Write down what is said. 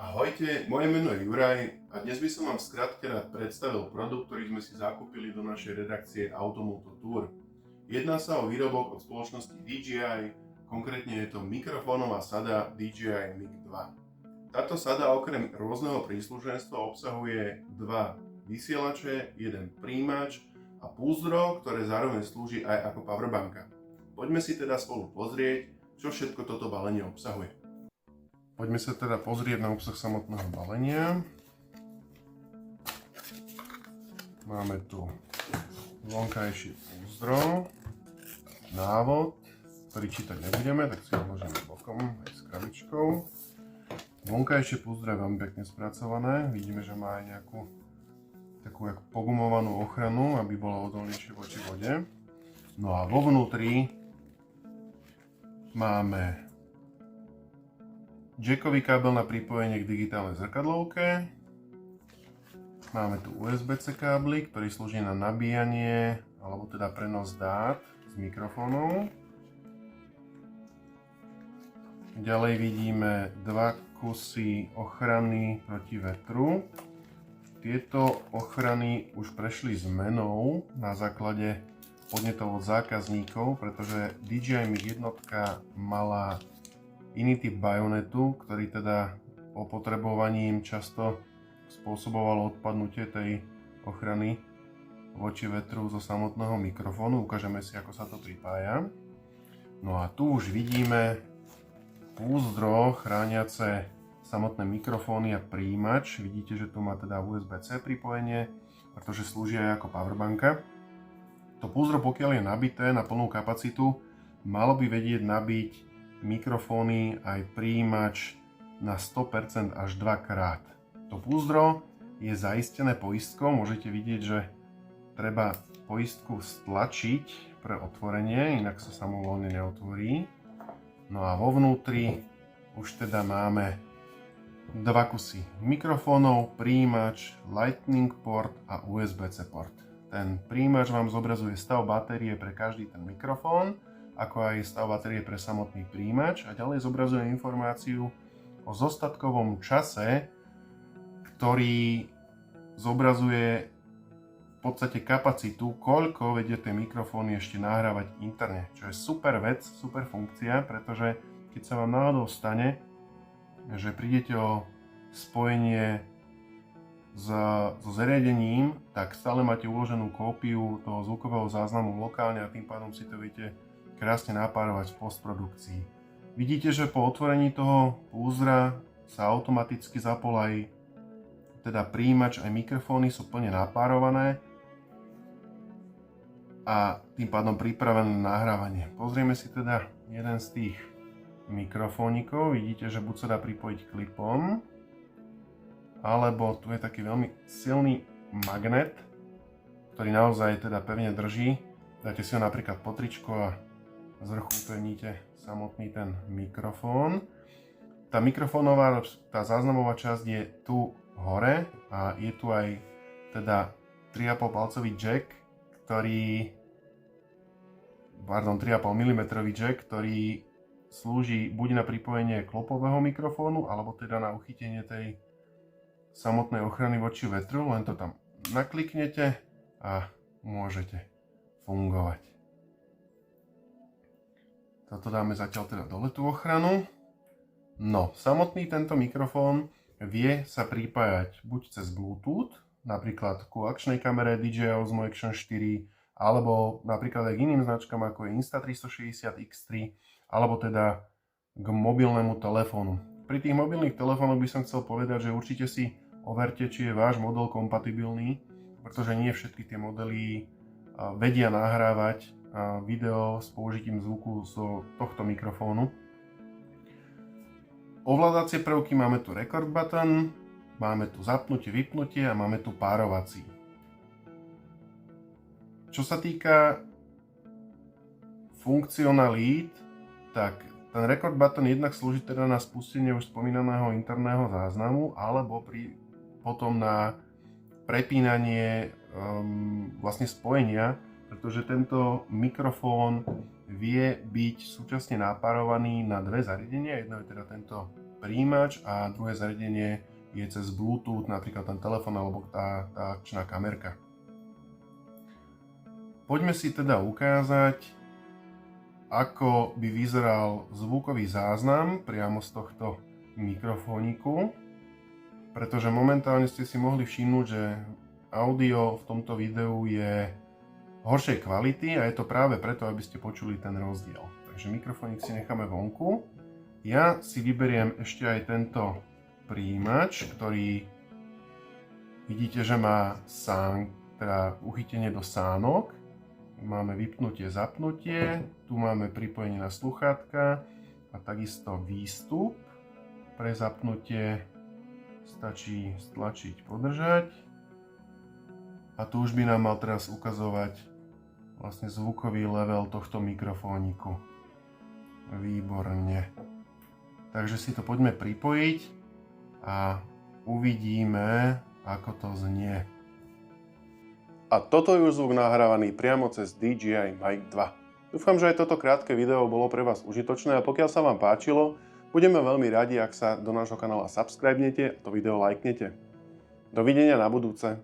Ahojte, moje meno je Juraj a dnes by som vám v skratke rád predstavil produkt, ktorý sme si zakúpili do našej redakcie Automoto Tour. Jedná sa o výrobok od spoločnosti DJI, konkrétne je to mikrofónová sada DJI Mic 2. Táto sada okrem rôzneho príslušenstva obsahuje dva vysielače, jeden príjimač a púzdro, ktoré zároveň slúži aj ako powerbanka. Poďme si teda spolu pozrieť, čo všetko toto balenie obsahuje. Poďme sa teda pozrieť na obsah samotného balenia. Máme tu vonkajšie púzdro, návod, ktorý čítať nebudeme, tak si ho vložíme bokom aj s krabičkou. Vonkajšie púzdro je veľmi pekne spracované, vidíme, že má aj nejakú takú pogumovanú ochranu, aby bolo odolnejšie voči vode. No a vo vnútri máme jackový kábel na pripojenie k digitálnej zrkadlovke. Máme tu USB-C káblik, ktorý slúži na nabíjanie alebo teda prenos dát z mikrofónov. Ďalej vidíme dva kusy ochrany proti vetru. Tieto ochrany už prešli zmenou na základe podnetov od zákazníkov, pretože DJI Mic 1 mala iný typ bajonetu, ktorý teda opotrebovaním často spôsoboval odpadnutie tej ochrany voči vetru zo samotného mikrofónu. Ukážeme si, ako sa to pripája. No a tu už vidíme púzdro chrániace samotné mikrofóny a príjimač. Vidíte, že tu má teda USB-C pripojenie, pretože slúži aj ako powerbanka. To púzdro, pokiaľ je nabité na plnú kapacitu, malo by vedieť nabiť mikrofóny aj príjimač na 100% až dvakrát. To púzdro je zaistené poistkou, môžete vidieť, že treba poistku stlačiť pre otvorenie, inak sa samovolne neotvorí. No a vo vnútri už teda máme dva kusy mikrofónov, príjimač, Lightning port a USB-C port. Ten príjimač vám zobrazuje stav batérie pre každý ten mikrofón, ako aj stav batérie pre samotný príjimač a ďalej zobrazuje informáciu o zostatkovom čase, ktorý zobrazuje v podstate kapacitu, koľko vedie tie mikrofóny ešte nahrávať interne, čo je super vec, super funkcia, pretože keď sa vám náhodou stane, že prídete o spojenie so zariadením, tak stále máte uloženú kópiu toho zvukového záznamu lokálne a tým pádom si to viete krásne napárovať v postprodukcii. Vidíte, že po otvorení toho púzdra sa automaticky zapol aj teda príjimač, aj mikrofóny sú plne napárované a tým pádom pripravené na nahrávanie. Pozrieme si teda jeden z tých mikrofónikov. Vidíte, že buď sa dá pripojiť klipom, alebo tu je taký veľmi silný magnet, ktorý naozaj teda pevne drží. Dáte si ho napríklad pod tričko a z vrchu upevníte samotný ten mikrofón. Tá mikrofónová, tá záznamová časť je tu hore a je tu aj teda 3,5 palcový jack, 3,5 mm jack, ktorý slúži buď na pripojenie klopového mikrofónu, alebo teda na uchytenie tej samotnej ochrany voči vetru. Len to tam nakliknete a môžete fungovať. Toto dáme zatiaľ teda dole tú ochranu. No, samotný tento mikrofón vie sa pripájať buď cez Bluetooth, napríklad ku akčnej kamere DJI Osmo Action 4, alebo napríklad aj k iným značkám ako je Insta360 X3, alebo teda k mobilnému telefónu. Pri tých mobilných telefónoch by som chcel povedať, že určite si overte, či je váš model kompatibilný, pretože nie všetky tie modely vedia nahrávať video s použitím zvuku z tohto mikrofónu. Ovládacie prvky máme tu record button, máme tu zapnutie, vypnutie a máme tu párovací. Čo sa týka funkcionalít, tak ten record button jednak slúži teda na spustenie už spomínaného interného záznamu alebo potom na prepínanie vlastne spojenia, pretože tento mikrofón vie byť súčasne napárovaný na dve zariadenia. Jedno je teda tento prijímač a druhé zariadenie je cez Bluetooth, napríklad ten telefón alebo tá akčná kamerka. Poďme si teda ukázať, ako by vyzeral zvukový záznam priamo z tohto mikrofóniku, pretože momentálne ste si mohli všimnúť, že audio v tomto videu je horšej kvality a je to práve preto, aby ste počuli ten rozdiel. Takže mikrofónik si necháme vonku. Ja si vyberiem ešte aj tento prijímač, ktorý vidíte, že má teda uchytenie do sánok. Máme vypnutie, zapnutie, tu máme pripojenie na sluchátka a takisto výstup. Pre zapnutie stačí stlačiť, podržať. A tu už by nám mal teraz ukazovať vlastne zvukový level tohto mikrofóniku. Výborne. Takže si to poďme pripojiť a uvidíme, ako to znie. A toto je už zvuk nahrávaný priamo cez DJI Mic 2. Dúfam, že aj toto krátke video bolo pre vás užitočné a pokiaľ sa vám páčilo, budeme veľmi radi, ak sa do nášho kanála subscribnete a to video lajknete. Dovidenia na budúce.